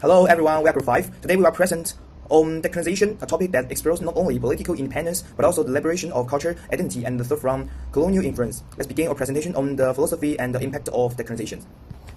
Hello everyone, we are Group 5. Today we are present on decolonization, a topic that explores not only political independence but also the liberation of culture, identity, and the threat from colonial influence. Let's begin our presentation on the philosophy and the impact of decolonization.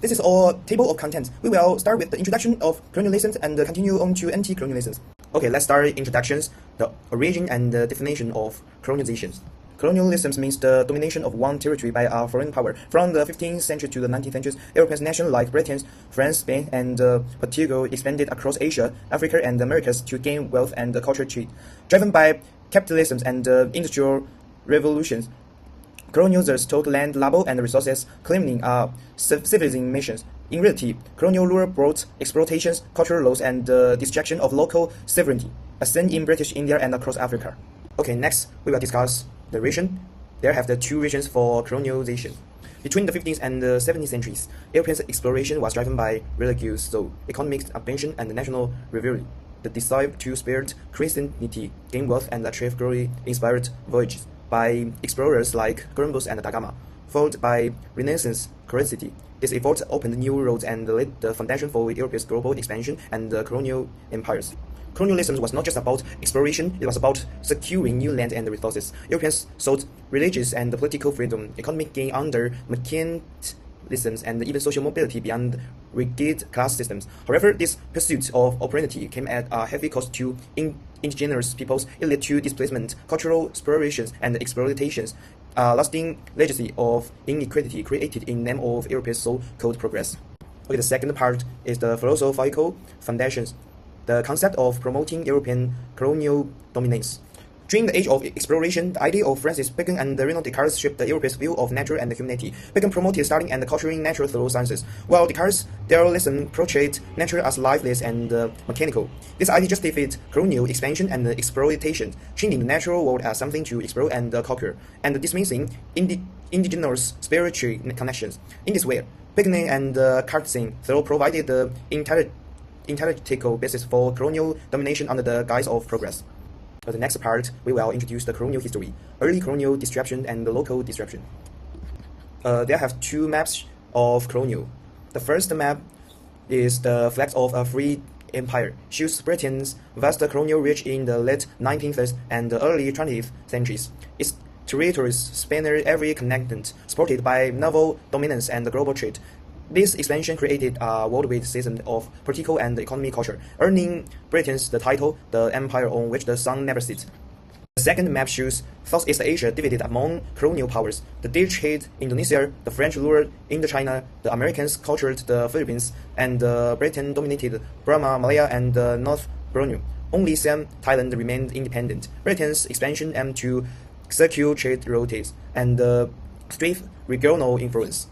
This is our table of contents. We will start with the introduction of colonialism and continue on to anti-colonialism. Okay, let's start introductions, the origin and the definition of colonization. Colonialism means the domination of one territory by a foreign power. From the 15th century to the 19th century, European nations like Britain, France, Spain, and Portugal expanded across Asia, Africa, and the Americas to gain wealth and cultural trade. Driven by capitalism and industrial revolutions, colonizers took land, labor, and resources, claiming civilizing missions. In reality, colonial rule brought exploitations, cultural loss, and destruction of local sovereignty, as seen in British India and across Africa. Okay, next we will discuss the region. There have the two regions for colonization. Between the 15th and the 17th centuries, European exploration was driven by religious, economic ambition, and national rivalry. The desire to spread Christianity, gain wealth, and achieve glory inspired voyages by explorers like Columbus and da Gama, followed by Renaissance curiosity. This effort opened new roads and laid the foundation for Europe's global expansion and colonial empires. Colonialism was not just about exploration, it was about securing new land and resources. Europeans sought religious and political freedom, economic gain under mercantilism, and even social mobility beyond rigid class systems. However, this pursuit of opportunity came at a heavy cost to indigenous peoples. It led to displacement, cultural separations, and exploitations, a lasting legacy of inequality created in name of Europe's so-called progress. Okay, the second part is the philosophical foundations. The concept of promoting European colonial dominance. During the age of exploration, the idea of Francis Bacon and René Descartes shaped the European view of nature and humanity. Bacon promoted studying and culturing nature through sciences, while Descartes' dualism portrayed nature as lifeless and mechanical. This idea justified colonial expansion and exploitation, treating the natural world as something to explore and conquer, and dismissing indigenous spiritual connections. In this way, Bacon and Cartesian through provided the intellectual basis for colonial domination under the guise of progress. For the next part, we will introduce the colonial history, early colonial disruption, and the local disruption. There have two maps of colonial. The first map is the flag of a free empire, shows Britain's vast colonial reach in the late 19th and the early 20th centuries. Its territories span every continent, supported by naval dominance and global trade. This expansion created a worldwide system of political and economic culture, earning Britain the title, the empire on which the sun never sets. The second map shows Southeast Asia divided among colonial powers. The Dutch held Indonesia, the French ruled Indochina, the Americans conquered the Philippines, and Britain dominated Burma, Malaya, and North Borneo. Only Siam, Thailand remained independent. Britain's expansion aimed to secure trade routes and strive regional influence.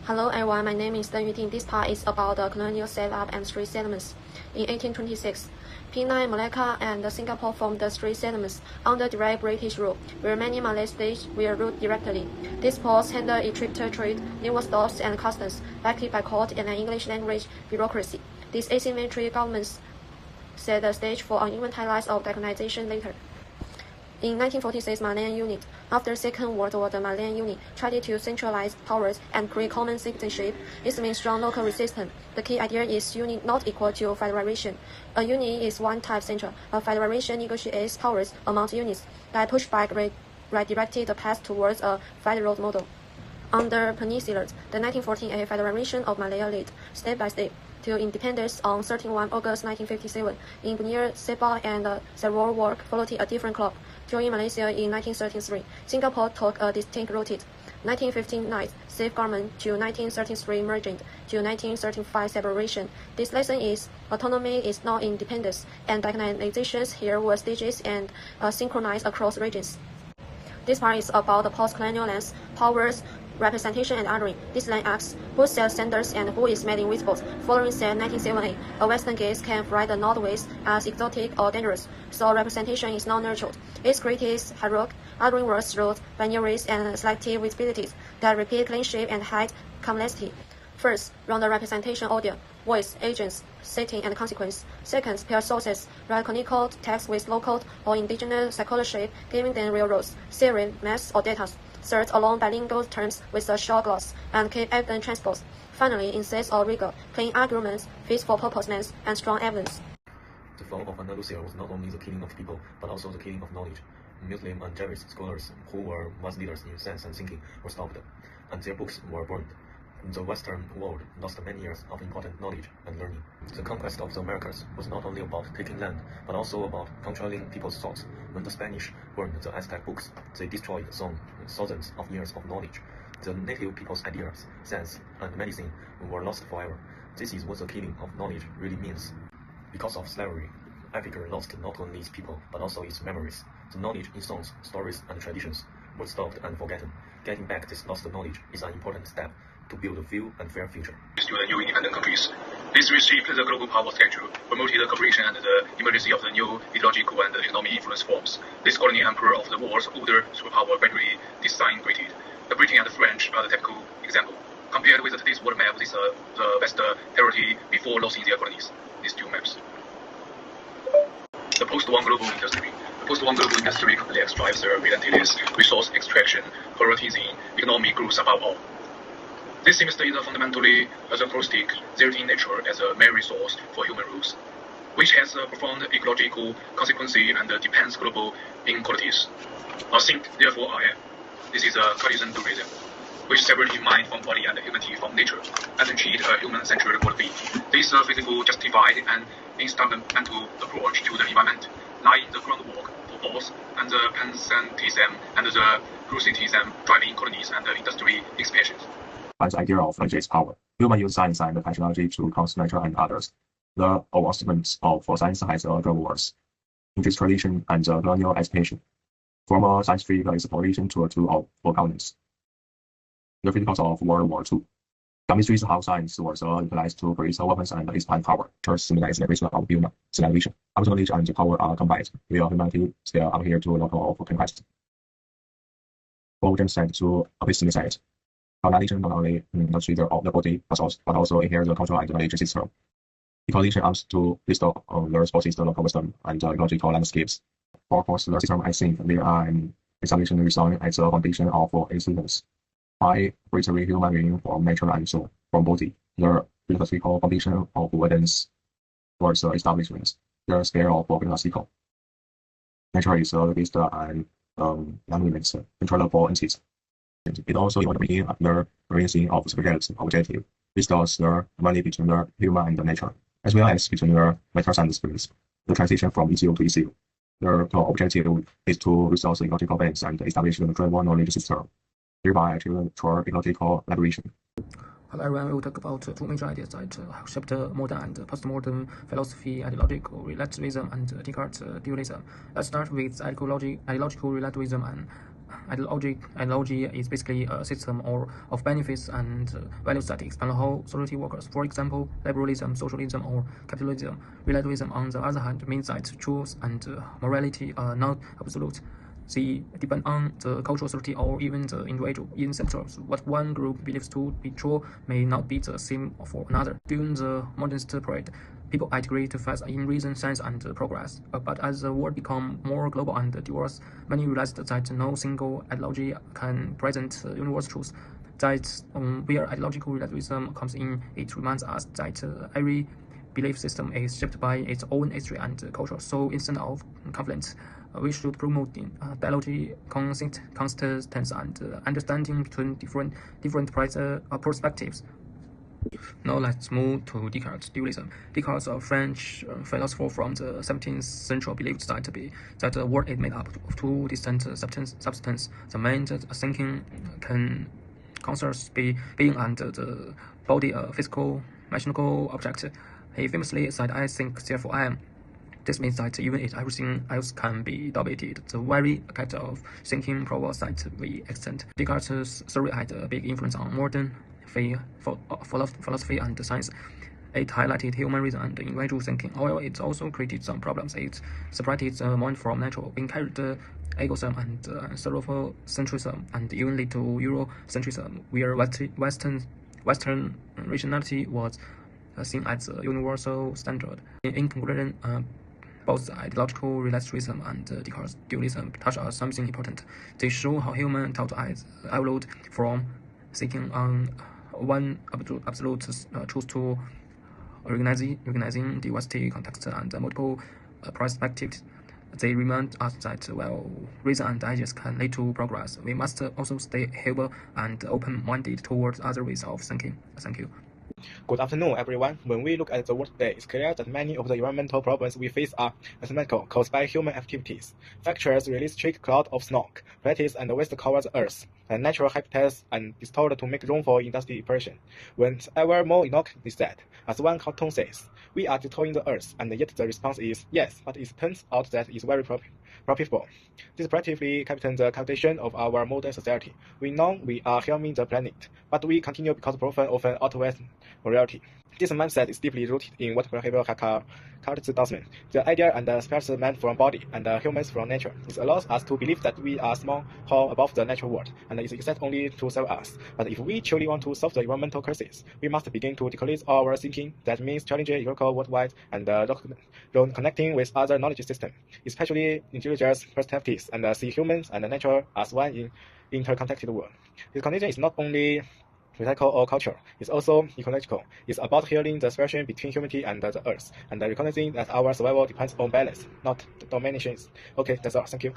Hello everyone, my name is Deng Yuding. This part is about the colonial setup and street settlements. In 1826, Penang, Malacca, and Singapore formed the street settlements under direct British rule, where many Malay states were ruled directly. These ports handled a stricter trade, naval stocks, and customs, backed by court and an English language bureaucracy. These asymmetric governments set the stage for an infantilized of decolonization later. In 1946, Malayan Unit. After the Second World War, the Malayan Unit tried to centralize powers and create common citizenship. This means strong local resistance. The key idea is unit not equal to federation. A unit is one type central. A federation negotiates powers among units that push back redirected the path towards a federal model. Under Peninsular, the 1948 Federation of Malaya led, step by step, to independence on 31 August 1957. In Brunei, Sabah, and Sarawak War followed a different clock. During Malaysia in 1933, Singapore took a distinct route. 1959, safe government to 1933 merged to 1935 separation. This lesson is autonomy is not independence, and decolonization here was stages and synchronized across regions. This part is about the post-colonial lands, powers, representation, and othering. This line asks who sets standards and who is made invisible. Following said 1978, a Western gaze can write the Northwest as exotic or dangerous, so representation is not nurtured. Its critics heroic, othering words through binaries and selective visibilities that repeat cleanship and hide complexity. First, run the representation order, voice, agents, setting, and consequence. Second, pair sources, write canonical text with local or indigenous psychology, giving them real roles, theory, maths, or data. Third, along bilingual terms with a short gloss, and keep evident transpose. Finally, insists on rigor, clean arguments, fit for purposeness, and strong evidence. The fall of Andalusia was not only the killing of people, but also the killing of knowledge. Muslim and Jewish scholars who were once leaders in science and thinking were stopped, and their books were burned. The Western world lost many years of important knowledge and learning. The conquest of the Americas was not only about taking land, but also about controlling people's thoughts. When the Spanish burned the Aztec books, they destroyed thousands of years of knowledge. The native people's ideas, science, and medicine were lost forever. This is what the killing of knowledge really means. Because of slavery, Africa lost not only its people, but also its memories. The knowledge in songs, stories, and traditions was stopped and forgotten. Getting back this lost knowledge is an important step to build a free and fair future. To the new independent countries. This reshaped the global power structure, promoted the cooperation and the emergence of the new ideological and economic influence forms. This colonial emperor of the world's older superpower gradually disintegrated. The British and the French are the typical example. Compared with today's world map, this is the best territory before losing their colonies. These two maps. The post-war global industry. The post-war global industry complex drives the relentless resource extraction, prioritizing economic growth above all. This seems to be fundamentally anachronistic, there in nature as a main resource for human growth, which has profound ecological consequences and depends global inequalities. I think, therefore, I am. This is a partisan dualism, which separates mind from body and humanity from nature, and treat a human-centered worldview. This physical, justified, and instrumental approach to the environment lie in the groundwork for both and the pantheism and the crucitism driving colonies and industry expansions. And the idea of its power. Human use science and technology to cause nature and others. The advancement of science has a global worth. In this tradition and colonial education, from a scientific exploration to a tool for governance. The critics of World War II demonstrates how science was utilized to create weapons and expand power, thus symbolize the liberation of human civilization. After knowledge and power are combined, will humanity still adhere to local of conquest. For genocide to epistemicide. Colonization not only not of the body, but also inherit the cultural and knowledge system. Colonization aims to restore the resources, the local wisdom, and ecological landscapes. For the system, I think there are an establishment resign as a foundation of existence. By preserving human being from nature and soul, from body, the philosophical foundation of evidence towards the establishment, the scale of philosophical. Nature is the based and non-limits, controllable entities. It also involves bringing up the raising of spiritual objective, restores the harmony between the human and the nature, as well as between the matters and the spirits. The transition from issue to issue. The objective is to restore the ecological balance and establish the global knowledge system, thereby achieving true ecological liberation. Hello everyone, we will talk about two major ideas that shaped modern and postmodern philosophy: ideological relativism and Descartes' dualism. Let's start with ideological relativism. And ideology is basically a system of benefits and values that expand how society works. For example, liberalism, socialism, or capitalism. Relativism, on the other hand, means that truth and morality are not absolute. They depend on the cultural society or even the individual. In themselves, what one group believes to be true may not be the same for another. During the modernist period, people had great faith in reason, science, and progress. But as the world became more global and diverse, many realized that no single ideology can present universal truth. That's where ideological relativism comes in. It reminds us that every belief system is shaped by its own history and culture. So instead of conflict, we should promote dialogue, consistency, and understanding between different perspectives. Now let's move to Descartes' dualism. Descartes, a French philosopher from the 17th century, believed that the world is made up of two distinct substances: the mind, thinking, conscious being, and the body, a physical, mechanical object. He famously said, "I think, therefore I am." This means that even if everything else can be debated, the very act of thinking proves that we exist. Descartes' theory had a big influence on modern philosophy and science. It highlighted human reason and individual thinking. However, it also created some problems. It separated the mind from nature, encouraged egoism and anthropocentrism, and even led to Eurocentrism, where Western rationality was seen as a universal standard. In conclusion, both ideological relativism and Descartes' dualism touch on something important. They show how human thought has evolved from thinking on one absolute truth to recognizing diversity, context, and multiple perspectives. They remind us that while reason and ideas can lead to progress, we must also stay humble and open-minded towards other ways of thinking. Thank you. Good afternoon, everyone. When we look at the world today, it's clear that many of the environmental problems we face are environmental, caused by human activities. Factories release thick clouds of smoke, practice and waste cover the earth, and natural habitats are distorted to make room for industrial operation. When ever more innocuous is that, as one cartoon says, we are destroying the earth, and yet the response is yes, but it turns out that it's very profitable. This practically captures the condition of our modern society. We know we are harming the planet, but we continue because profit often outweighs morality. This mindset is deeply rooted in what behavioral culture. The idea and the spirit man from body and humans from nature. It allows us to believe that we are small how above the natural world, and it exists only to serve us. But if we truly want to solve the environmental crisis, we must begin to decrease our thinking. That means challenging ecological worldwide and connecting with other knowledge systems, especially indigenous perspectives, and see humans and nature as one in interconnected world. This condition is not only political or cultural, it's also ecological. It's about healing the separation between humanity and the earth, and recognizing that our survival depends on balance, not domination. Okay, that's all. Thank you.